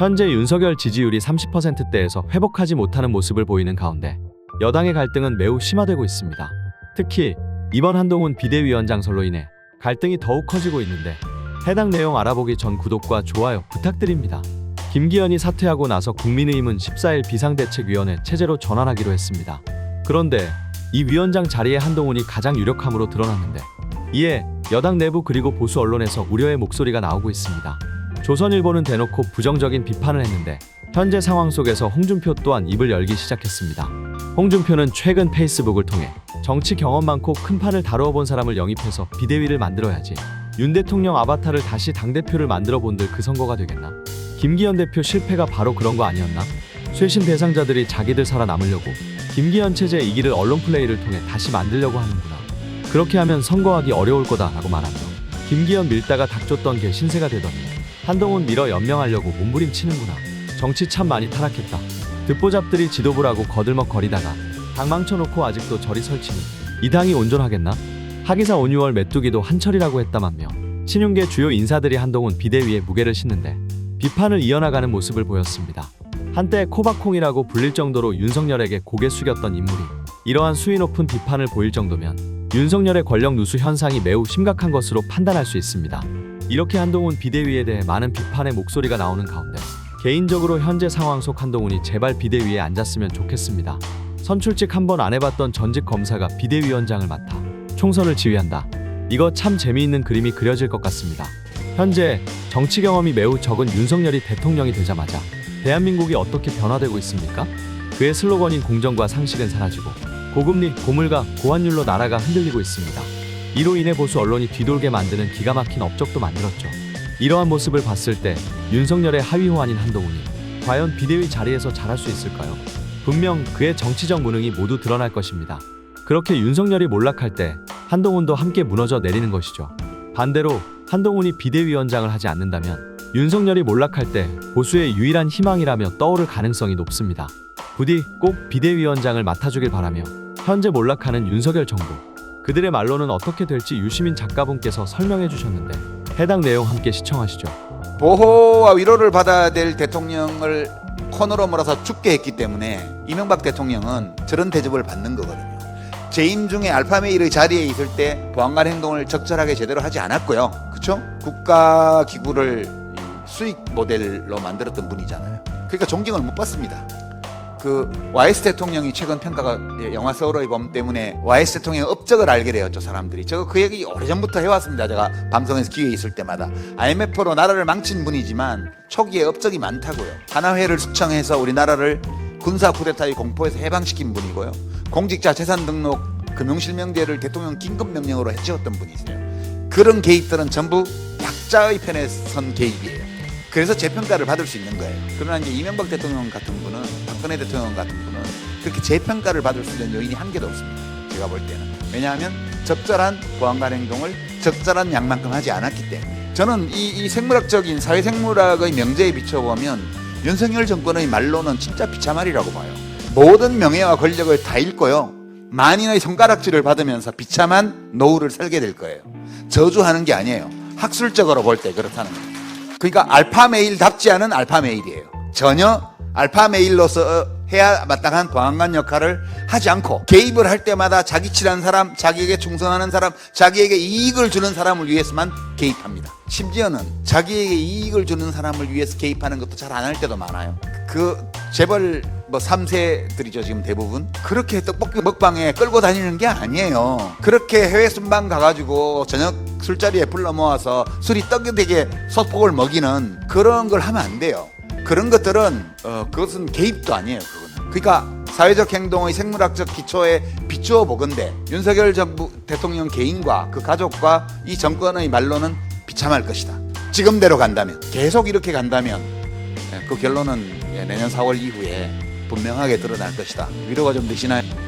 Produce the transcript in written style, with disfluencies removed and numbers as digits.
현재 윤석열 지지율이 30%대에서 회복하지 못하는 모습을 보이는 가운데 여당의 갈등은 매우 심화되고 있습니다. 특히 이번 한동훈 비대위원장설로 인해 갈등이 더욱 커지고 있는데 해당 내용 알아보기 전 구독과 좋아요 부탁드립니다. 김기현이 사퇴하고 나서 국민의힘은 14일 비상대책위원회 체제로 전환하기로 했습니다. 그런데 이 위원장 자리에 한동훈이 가장 유력함으로 드러났는데 이에 여당 내부 그리고 보수 언론에서 우려의 목소리가 나오고 있습니다. 조선일보는 대놓고 부정적인 비판을 했는데 현재 상황 속에서 홍준표 또한 입을 열기 시작했습니다. 홍준표는 최근 페이스북을 통해 정치 경험 많고 큰 판을 다루어 본 사람을 영입해서 비대위를 만들어야지 윤 대통령 아바타를 다시 당대표를 만들어 본들 그 선거가 되겠나? 김기현 대표 실패가 바로 그런 거 아니었나? 쇄신 대상자들이 자기들 살아남으려고 김기현 체제 이기를 언론 플레이를 통해 다시 만들려고 하는구나. 그렇게 하면 선거하기 어려울 거다라고 말하며 김기현 밀다가 닥쳤던 게 신세가 되더니 한동훈 밀어 연명하려고 몸부림치는구나. 정치 참 많이 타락했다. 듣보잡들이 지도부라고 거들먹거리다가 당 망쳐놓고 아직도 저리 설치니 이 당이 온전하겠나? 하기사 온유월 메뚜기도 한철이라고 했다만며 친윤계 주요 인사들이 한동훈 비대위에 무게를 싣는데 비판을 이어나가는 모습을 보였습니다. 한때 코박콩이라고 불릴 정도로 윤석열에게 고개 숙였던 인물이 이러한 수위 높은 비판을 보일 정도면 윤석열의 권력 누수 현상이 매우 심각한 것으로 판단할 수 있습니다. 이렇게 한동훈 비대위에 대해 많은 비판의 목소리가 나오는 가운데 개인적으로 현재 상황 속 한동훈이 제발 비대위에 앉았으면 좋겠습니다. 선출직 한 번 안 해봤던 전직 검사가 비대위원장을 맡아 총선을 지휘한다. 이거 참 재미있는 그림이 그려질 것 같습니다. 현재 정치 경험이 매우 적은 윤석열이 대통령이 되자마자 대한민국이 어떻게 변화되고 있습니까? 그의 슬로건인 공정과 상식은 사라지고 고금리, 고물가, 고환율로 나라가 흔들리고 있습니다. 이로 인해 보수 언론이 뒤돌게 만드는 기가 막힌 업적도 만들었죠. 이러한 모습을 봤을 때 윤석열의 하위 호환인 한동훈이 과연 비대위 자리에서 잘할 수 있을까요? 분명 그의 정치적 무능이 모두 드러날 것입니다. 그렇게 윤석열이 몰락할 때 한동훈도 함께 무너져 내리는 것이죠. 반대로 한동훈이 비대위원장을 하지 않는다면 윤석열이 몰락할 때 보수의 유일한 희망이라며 떠오를 가능성이 높습니다. 부디 꼭 비대위원장을 맡아주길 바라며 현재 몰락하는 윤석열 정부, 그들의 말로는 어떻게 될지 유시민 작가분께서 설명해 주셨는데 해당 내용 함께 시청하시죠. 보호와 위로를 받아야 될 대통령을 코너로 몰아서 죽게 했기 때문에 이명박 대통령은 저런 대접을 받는 거거든요. 재임 중에 알파메일의 자리에 있을 때 보안관 행동을 적절하게 제대로 하지 않았고요. 그렇죠? 국가기구를 수익 모델로 만들었던 분이잖아요. 그러니까 존경을 못 받습니다. 그 YS 대통령이 최근 평가가 영화 서울의 봄 때문에 YS 대통령의 업적을 알게 되었죠. 사람들이. 저거 그 얘기 오래전부터 해왔습니다. 제가 방송에서 기회 있을 때마다. IMF로 나라를 망친 분이지만 초기에 업적이 많다고요. 하나회를 숙청해서 우리나라를 군사 쿠데타의 공포에서 해방시킨 분이고요. 공직자 재산 등록 금융실명제를 대통령 긴급명령으로 해치웠던 분이세요. 그런 개입들은 전부 약자의 편에 선 개입이에요. 그래서 재평가를 받을 수 있는 거예요. 그러나 이제 이명박 대통령 같은 분은, 박근혜 대통령 같은 분은 그렇게 재평가를 받을 수 있는 요인이 한 개도 없습니다. 제가 볼 때는. 왜냐하면 적절한 보안관 행동을 적절한 양만큼 하지 않았기 때문에. 저는 이 생물학적인 사회생물학의 명제에 비춰보면 윤석열 정권의 말로는 진짜 비참하리라고 봐요. 모든 명예와 권력을 다 잃고요. 만인의 손가락질을 받으면서 비참한 노후를 살게 될 거예요. 저주하는 게 아니에요. 학술적으로 볼 때 그렇다는 거예요. 그러니까 알파메일답지 않은 알파메일이에요. 전혀 알파메일로서 해야 마땅한 보안관 역할을 하지 않고 개입을 할 때마다 자기 친한 사람, 자기에게 충성하는 사람, 자기에게 이익을 주는 사람을 위해서만 개입합니다. 심지어는 자기에게 이익을 주는 사람을 위해서 개입하는 것도 잘 안 할 때도 많아요. 그 재벌 3세들이죠 지금 대부분. 그렇게 떡볶이 먹방에 끌고 다니는 게 아니에요. 그렇게 해외 순방 가가지고 저녁 술자리에 불러 모아서 술이 떡이 되게 소폭을 먹이는 그런 걸 하면 안 돼요. 그런 것들은 그것은 개입도 아니에요. 그거는. 그러니까 사회적 행동의 생물학적 기초에 비추어 보건대 윤석열 정부 대통령 개인과 그 가족과 이 정권의 말로는 비참할 것이다. 지금대로 간다면, 계속 이렇게 간다면 그 결론은 내년 4월 이후에 분명하게 드러날 것이다. 위로가 좀 되시나요?